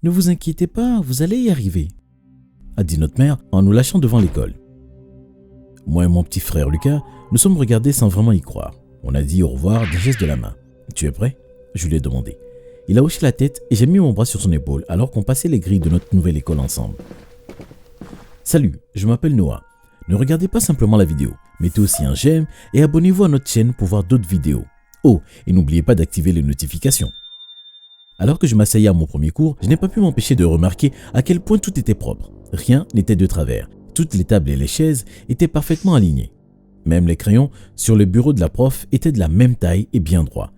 Ne vous inquiétez pas, vous allez y arriver, a dit notre mère en nous lâchant devant l'école. Moi et mon petit frère Lucas, nous sommes regardés sans vraiment y croire. On a dit au revoir d'un geste de la main. Tu es prêt? Je lui ai demandé. Il a hoché la tête et j'ai mis mon bras sur son épaule alors qu'on passait les grilles de notre nouvelle école ensemble. Salut, je m'appelle Noah. Ne regardez pas simplement la vidéo, mettez aussi un j'aime et abonnez-vous à notre chaîne pour voir d'autres vidéos. Oh, et n'oubliez pas d'activer les notifications. Alors que je m'asseyais à mon premier cours, je n'ai pas pu m'empêcher de remarquer à quel point tout était propre. Rien n'était de travers. Toutes les tables et les chaises étaient parfaitement alignées. Même les crayons sur le bureau de la prof étaient de la même taille et bien droits.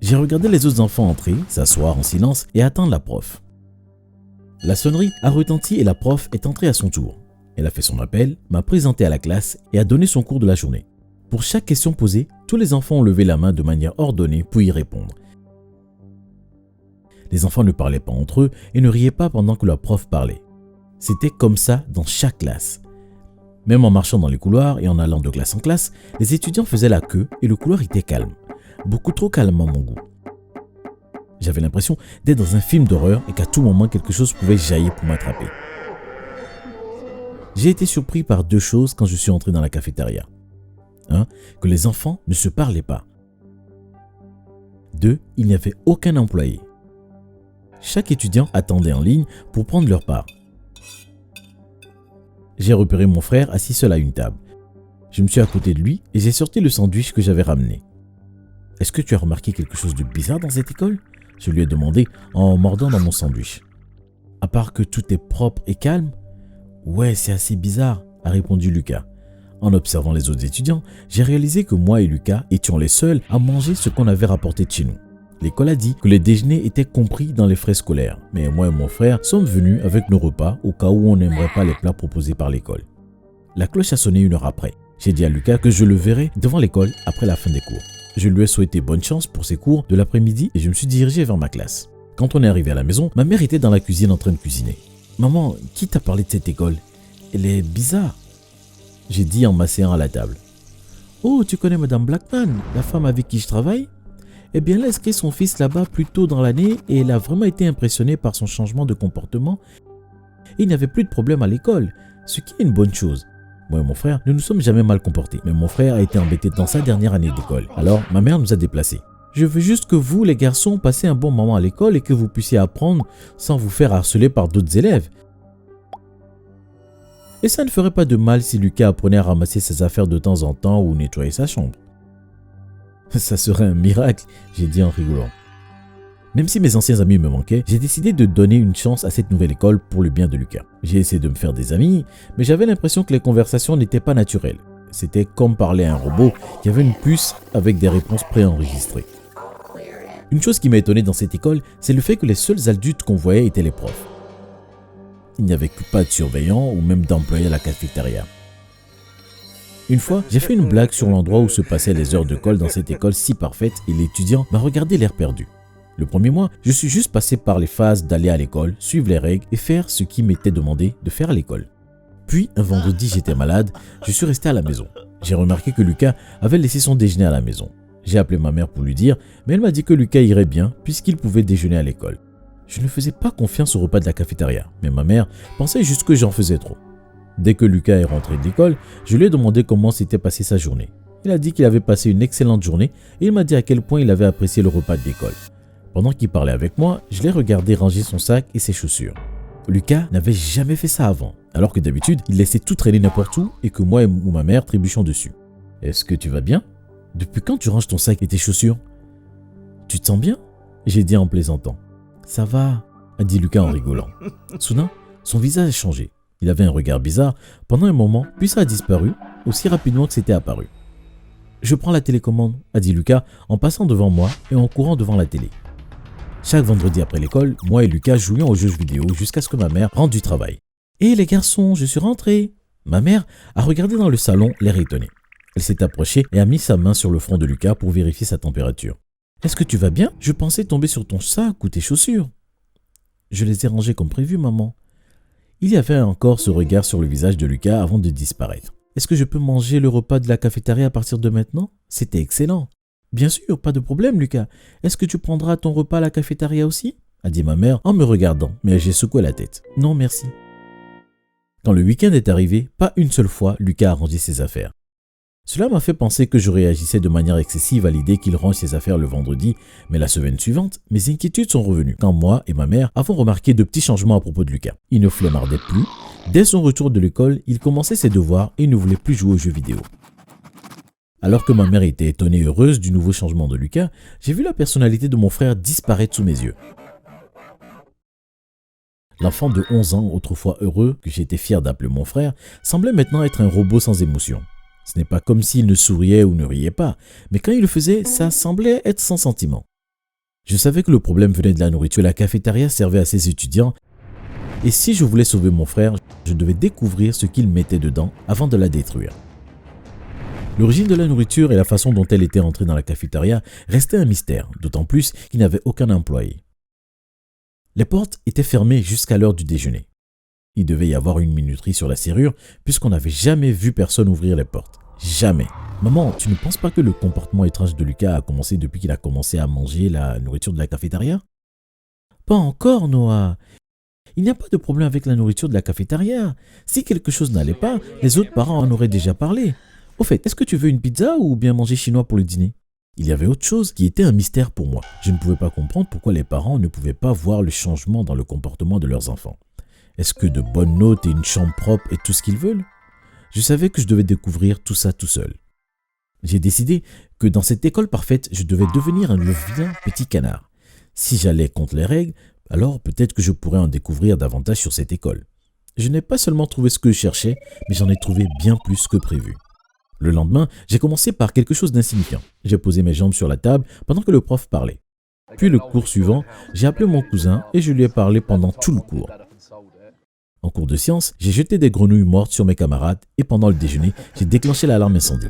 J'ai regardé les autres enfants entrer, s'asseoir en silence et attendre la prof. La sonnerie a retenti et la prof est entrée à son tour. Elle a fait son appel, m'a présenté à la classe et a donné son cours de la journée. Pour chaque question posée, tous les enfants ont levé la main de manière ordonnée pour y répondre. Les enfants ne parlaient pas entre eux et ne riaient pas pendant que la prof parlait. C'était comme ça dans chaque classe. Même en marchant dans les couloirs et en allant de classe en classe, les étudiants faisaient la queue et le couloir était calme. Beaucoup trop calme à mon goût. J'avais l'impression d'être dans un film d'horreur et qu'à tout moment quelque chose pouvait jaillir pour m'attraper. J'ai été surpris par deux choses quand je suis entré dans la cafétéria. 1. Que les enfants ne se parlaient pas. 2. Il n'y avait aucun employé. Chaque étudiant attendait en ligne pour prendre leur part. J'ai repéré mon frère assis seul à une table. Je me suis à côté de lui et j'ai sorti le sandwich que j'avais ramené. « Est-ce que tu as remarqué quelque chose de bizarre dans cette école ?» Je lui ai demandé en mordant dans mon sandwich. « À part que tout est propre et calme ?»« Ouais, c'est assez bizarre, » a répondu Lucas. En observant les autres étudiants, j'ai réalisé que moi et Lucas étions les seuls à manger ce qu'on avait rapporté de chez nous. L'école a dit que les déjeuners étaient compris dans les frais scolaires, mais moi et mon frère sommes venus avec nos repas au cas où on n'aimerait pas les plats proposés par l'école. La cloche a sonné 1 heure après. J'ai dit à Lucas que je le verrais devant l'école après la fin des cours. Je lui ai souhaité bonne chance pour ses cours de l'après-midi et je me suis dirigé vers ma classe. Quand on est arrivé à la maison, ma mère était dans la cuisine en train de cuisiner. « Maman, qui t'a parlé de cette école? Elle est bizarre. » J'ai dit en m'asseyant à la table. « Oh, tu connais Madame Blackman, la femme avec qui je travaille? Eh bien, elle a inscrit son fils là-bas plus tôt dans l'année et elle a vraiment été impressionnée par son changement de comportement. Et il n'y avait plus de problème à l'école, ce qui est une bonne chose. Moi et mon frère ne nous sommes jamais mal comportés, mais mon frère a été embêté dans sa dernière année d'école. Alors, ma mère nous a déplacés. Je veux juste que vous, les garçons, passez un bon moment à l'école et que vous puissiez apprendre sans vous faire harceler par d'autres élèves. Et ça ne ferait pas de mal si Lucas apprenait à ramasser ses affaires de temps en temps ou nettoyer sa chambre. Ça serait un miracle, j'ai dit en rigolant. Même si mes anciens amis me manquaient, j'ai décidé de donner une chance à cette nouvelle école pour le bien de Lucas. J'ai essayé de me faire des amis, mais j'avais l'impression que les conversations n'étaient pas naturelles. C'était comme parler à un robot qui avait une puce avec des réponses préenregistrées. Une chose qui m'a étonné dans cette école, c'est le fait que les seuls adultes qu'on voyait étaient les profs. Il n'y avait pas de surveillants ou même d'employés à la cafétéria. Une fois, j'ai fait une blague sur l'endroit où se passaient les heures de colle dans cette école si parfaite et l'étudiant m'a regardé l'air perdu. Le premier mois, je suis juste passé par les phases d'aller à l'école, suivre les règles et faire ce qui m'était demandé de faire à l'école. Puis, un vendredi, j'étais malade, je suis resté à la maison. J'ai remarqué que Lucas avait laissé son déjeuner à la maison. J'ai appelé ma mère pour lui dire, mais elle m'a dit que Lucas irait bien puisqu'il pouvait déjeuner à l'école. Je ne faisais pas confiance au repas de la cafétéria, mais ma mère pensait juste que j'en faisais trop. Dès que Lucas est rentré de l'école, je lui ai demandé comment s'était passée sa journée. Il a dit qu'il avait passé une excellente journée et il m'a dit à quel point il avait apprécié le repas de l'école. Pendant qu'il parlait avec moi, je l'ai regardé ranger son sac et ses chaussures. Lucas n'avait jamais fait ça avant, alors que d'habitude, il laissait tout traîner n'importe où et que moi ou ma mère trébuchions dessus. « Est-ce que tu vas bien? Depuis quand tu ranges ton sac et tes chaussures? Tu te sens bien? » J'ai dit en plaisantant. « Ça va, » a dit Lucas en rigolant. Soudain, son visage a changé. Il avait un regard bizarre pendant un moment, puis ça a disparu, aussi rapidement que c'était apparu. « Je prends la télécommande, » a dit Lucas en passant devant moi et en courant devant la télé. Chaque vendredi après l'école, moi et Lucas jouions aux jeux vidéo jusqu'à ce que ma mère rentre du travail. « Hé les garçons, je suis rentré !» Ma mère a regardé dans le salon, l'air étonné. Elle s'est approchée et a mis sa main sur le front de Lucas pour vérifier sa température. « Est-ce que tu vas bien? Je pensais tomber sur ton sac ou tes chaussures. »« Je les ai rangées comme prévu, maman. » Il y avait encore ce regard sur le visage de Lucas avant de disparaître. « Est-ce que je peux manger le repas de la cafétéria à partir de maintenant? C'était excellent. »« Bien sûr, pas de problème, Lucas. Est-ce que tu prendras ton repas à la cafétéria aussi? » a dit ma mère en me regardant, mais j'ai secoué la tête. Non, merci. Quand le week-end est arrivé, pas une seule fois, Lucas a rangé ses affaires. Cela m'a fait penser que je réagissais de manière excessive à l'idée qu'il range ses affaires le vendredi, mais la semaine suivante, mes inquiétudes sont revenues quand moi et ma mère avons remarqué de petits changements à propos de Lucas. Il ne flemmardait plus. Dès son retour de l'école, il commençait ses devoirs et ne voulait plus jouer aux jeux vidéo. Alors que ma mère était étonnée et heureuse du nouveau changement de Lucas, j'ai vu la personnalité de mon frère disparaître sous mes yeux. L'enfant de 11 ans, autrefois heureux, que j'étais fier d'appeler mon frère, semblait maintenant être un robot sans émotion. Ce n'est pas comme s'il ne souriait ou ne riait pas, mais quand il le faisait, ça semblait être sans sentiment. Je savais que le problème venait de la nourriture. La cafétéria servait à ses étudiants, et si je voulais sauver mon frère, je devais découvrir ce qu'il mettait dedans avant de la détruire. L'origine de la nourriture et la façon dont elle était entrée dans la cafétéria restaient un mystère, d'autant plus qu'il n'y avait aucun employé. Les portes étaient fermées jusqu'à l'heure du déjeuner. Il devait y avoir une minuterie sur la serrure puisqu'on n'avait jamais vu personne ouvrir les portes. Jamais. Maman, tu ne penses pas que le comportement étrange de Lucas a commencé depuis qu'il a commencé à manger la nourriture de la cafétéria? Pas encore, Noah. Il n'y a pas de problème avec la nourriture de la cafétéria. Si quelque chose n'allait pas, les autres parents en auraient déjà parlé. Au fait, est-ce que tu veux une pizza ou bien manger chinois pour le dîner? Il y avait autre chose qui était un mystère pour moi. Je ne pouvais pas comprendre pourquoi les parents ne pouvaient pas voir le changement dans le comportement de leurs enfants. Est-ce que de bonnes notes et une chambre propre est tout ce qu'ils veulent? Je savais que je devais découvrir tout ça tout seul. J'ai décidé que dans cette école parfaite, je devais devenir un vilain petit canard. Si j'allais contre les règles, alors peut-être que je pourrais en découvrir davantage sur cette école. Je n'ai pas seulement trouvé ce que je cherchais, mais j'en ai trouvé bien plus que prévu. Le lendemain, j'ai commencé par quelque chose d'insignifiant. J'ai posé mes jambes sur la table pendant que le prof parlait. Puis le cours suivant, j'ai appelé mon cousin et je lui ai parlé pendant tout le cours. En cours de sciences, j'ai jeté des grenouilles mortes sur mes camarades et pendant le déjeuner, j'ai déclenché l'alarme incendie.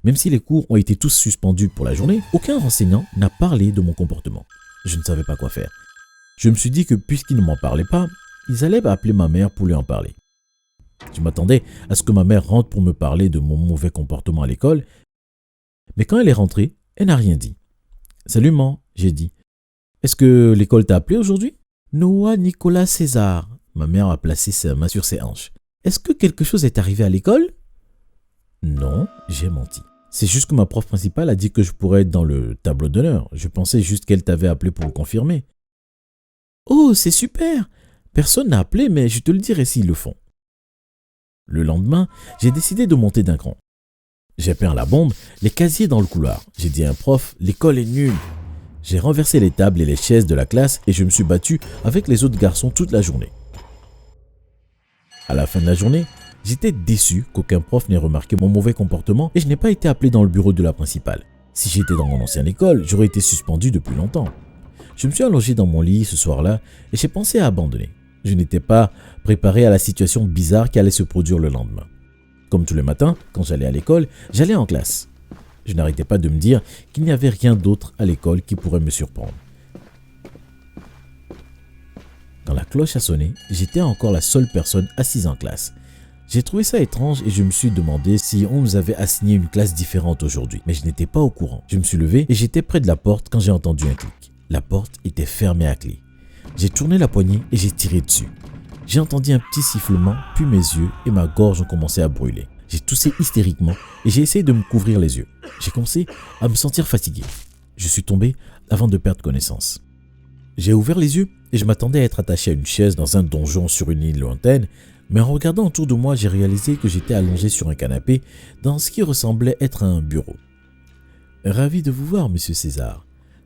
Même si les cours ont été tous suspendus pour la journée, aucun enseignant n'a parlé de mon comportement. Je ne savais pas quoi faire. Je me suis dit que puisqu'ils ne m'en parlaient pas, ils allaient appeler ma mère pour lui en parler. Je m'attendais à ce que ma mère rentre pour me parler de mon mauvais comportement à l'école, mais quand elle est rentrée, elle n'a rien dit. « Salut, maman », j'ai dit. « Est-ce que l'école t'a appelé aujourd'hui ?»« Noah Nicolas César », ma mère a placé sa main sur ses hanches. « Est-ce que quelque chose est arrivé à l'école ?» Non, j'ai menti. C'est juste que ma prof principale a dit que je pourrais être dans le tableau d'honneur. Je pensais juste qu'elle t'avait appelé pour le confirmer. « Oh, c'est super! Personne n'a appelé, mais je te le dirai s'ils le font. » Le lendemain, j'ai décidé de monter d'un cran. J'ai peint la bombe, les casiers dans le couloir. J'ai dit à un prof, l'école est nulle. J'ai renversé les tables et les chaises de la classe et je me suis battu avec les autres garçons toute la journée. À la fin de la journée, j'étais déçu qu'aucun prof n'ait remarqué mon mauvais comportement et je n'ai pas été appelé dans le bureau de la principale. Si j'étais dans mon ancienne école, j'aurais été suspendu depuis longtemps. Je me suis allongé dans mon lit ce soir-là et j'ai pensé à abandonner. Je n'étais pas préparé à la situation bizarre qui allait se produire le lendemain. Comme tous les matins, quand j'allais à l'école, j'allais en classe. Je n'arrêtais pas de me dire qu'il n'y avait rien d'autre à l'école qui pourrait me surprendre. Quand la cloche a sonné, j'étais encore la seule personne assise en classe. J'ai trouvé ça étrange et je me suis demandé si on nous avait assigné une classe différente aujourd'hui. Mais je n'étais pas au courant. Je me suis levé et j'étais près de la porte quand j'ai entendu un clic. La porte était fermée à clé. J'ai tourné la poignée et j'ai tiré dessus. J'ai entendu un petit sifflement, puis mes yeux et ma gorge ont commencé à brûler. J'ai toussé hystériquement et j'ai essayé de me couvrir les yeux. J'ai commencé à me sentir fatigué. Je suis tombé avant de perdre connaissance. J'ai ouvert les yeux et je m'attendais à être attaché à une chaise dans un donjon sur une île lointaine, mais en regardant autour de moi, j'ai réalisé que j'étais allongé sur un canapé dans ce qui ressemblait être un bureau. « Ravi de vous voir, monsieur César. »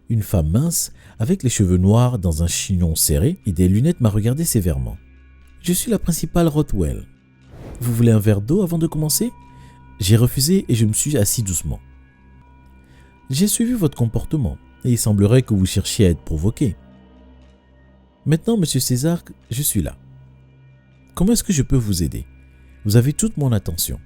Une femme mince, avec les cheveux noirs dans un chignon serré et des lunettes m'a regardé sévèrement. « Je suis la principale Rothwell. Vous voulez un verre d'eau avant de commencer ?» J'ai refusé et je me suis assis doucement. « J'ai suivi votre comportement et il semblerait que vous cherchiez à être provoqué. Maintenant, monsieur César, je suis là. Comment est-ce que je peux vous aider? Vous avez toute mon attention. »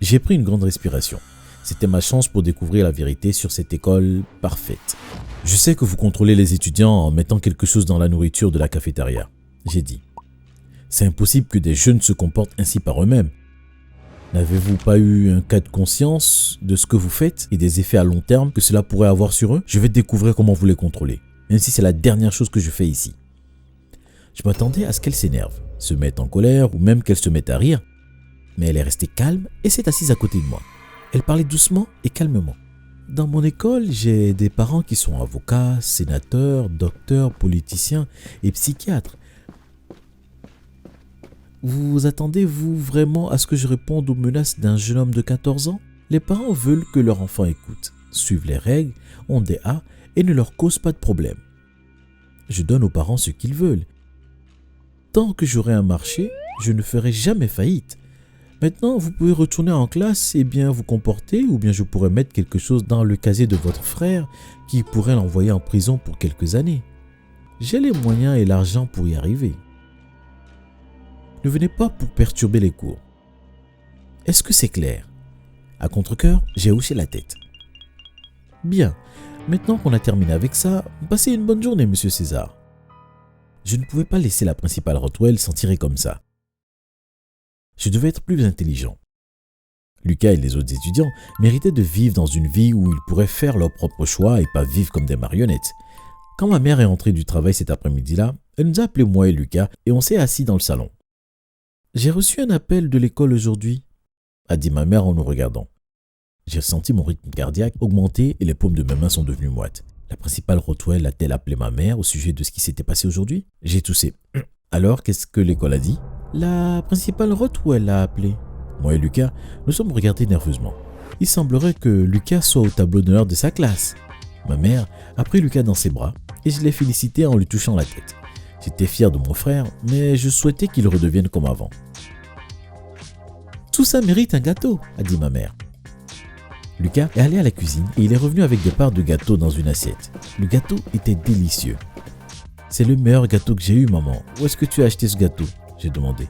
J'ai pris une grande respiration. C'était ma chance pour découvrir la vérité sur cette école parfaite. « Je sais que vous contrôlez les étudiants en mettant quelque chose dans la nourriture de la cafétéria. » J'ai dit. « C'est impossible que des jeunes se comportent ainsi par eux-mêmes. N'avez-vous pas eu un cas de conscience de ce que vous faites et des effets à long terme que cela pourrait avoir sur eux? Je vais découvrir comment vous les contrôlez. » même si c'est la dernière chose que je fais ici. Je m'attendais à ce qu'elle s'énerve, se mette en colère ou même qu'elle se mette à rire, mais elle est restée calme et s'est assise à côté de moi. Elle parlait doucement et calmement. Dans mon école, j'ai des parents qui sont avocats, sénateurs, docteurs, politiciens et psychiatres. Vous attendez-vous vraiment à ce que je réponde aux menaces d'un jeune homme de 14 ans? Les parents veulent que leur enfant écoute, suivent les règles, ont des A et ne leur causent pas de problème. Je donne aux parents ce qu'ils veulent. Tant que j'aurai un marché, je ne ferai jamais faillite. Maintenant, vous pouvez retourner en classe et bien vous comporter, ou bien je pourrais mettre quelque chose dans le casier de votre frère qui pourrait l'envoyer en prison pour quelques années. J'ai les moyens et l'argent pour y arriver. Ne venez pas pour perturber les cours. Est-ce que c'est clair? À contre-cœur, j'ai hoché la tête. Bien, maintenant qu'on a terminé avec ça, passez une bonne journée, monsieur César. Je ne pouvais pas laisser la principale Rothwell s'en tirer comme ça. Je devais être plus intelligent. Lucas et les autres étudiants méritaient de vivre dans une vie où ils pourraient faire leurs propres choix et pas vivre comme des marionnettes. Quand ma mère est rentrée du travail cet après-midi-là, elle nous a appelés moi et Lucas et on s'est assis dans le salon. « J'ai reçu un appel de l'école aujourd'hui », a dit ma mère en nous regardant. J'ai senti mon rythme cardiaque augmenter et les paumes de mes mains sont devenues moites. La principale Rothwell a-t-elle appelé ma mère au sujet de ce qui s'était passé aujourd'hui? J'ai toussé. Alors, qu'est-ce que l'école a dit? La principale Rothwell a appelé. Moi et Lucas, nous sommes regardés nerveusement. Il semblerait que Lucas soit au tableau d'honneur de sa classe. Ma mère a pris Lucas dans ses bras et je l'ai félicité en lui touchant la tête. J'étais fier de mon frère, mais je souhaitais qu'il redevienne comme avant. Tout ça mérite un gâteau, a dit ma mère. Lucas est allé à la cuisine et il est revenu avec des parts de gâteau dans une assiette. Le gâteau était délicieux. C'est le meilleur gâteau que j'ai eu, maman. Où est-ce que tu as acheté ce gâteau? J'ai demandé.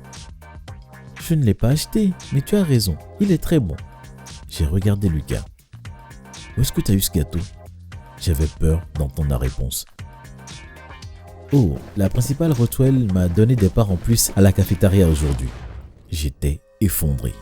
Je ne l'ai pas acheté, mais tu as raison. Il est très bon. J'ai regardé Lucas. Où est-ce que tu as eu ce gâteau? J'avais peur d'entendre la réponse. Oh, la principale Rothwell m'a donné des parts en plus à la cafétéria aujourd'hui. J'étais effondré.